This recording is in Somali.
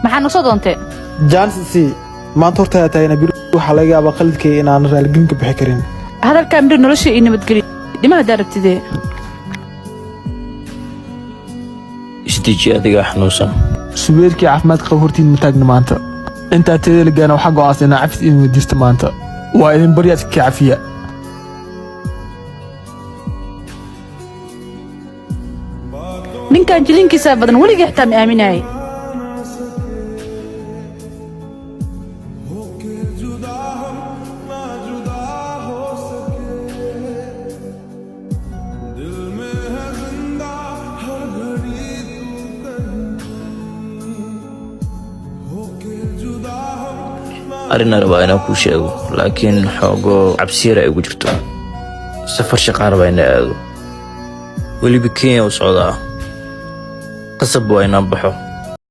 maxaan usoo doontay jansi maanta horta taayna bir waxa laga yaabaa qalidkay inaan raalgelin ka bixi karin hadalka midho nolosha iyo nabadgelyo dhimaha daarabtidee isdeji adiga xanuunsan suweerkii caafimaadka qab hortiin ma taagna maanta inta teedel gaana waxa go'aasana cafis in wadiista maanta waa idin bariyaad ka cafiya ninkan jilinkiisa badan weliga xitaa ma aaminayay arrin rabaa inaan kuu sheego laakiin xoogo cabsiir ay ugu jirto safar shaqaan rabaa inaan aado weliba Kenya u socdaa qasab waa inaan baxo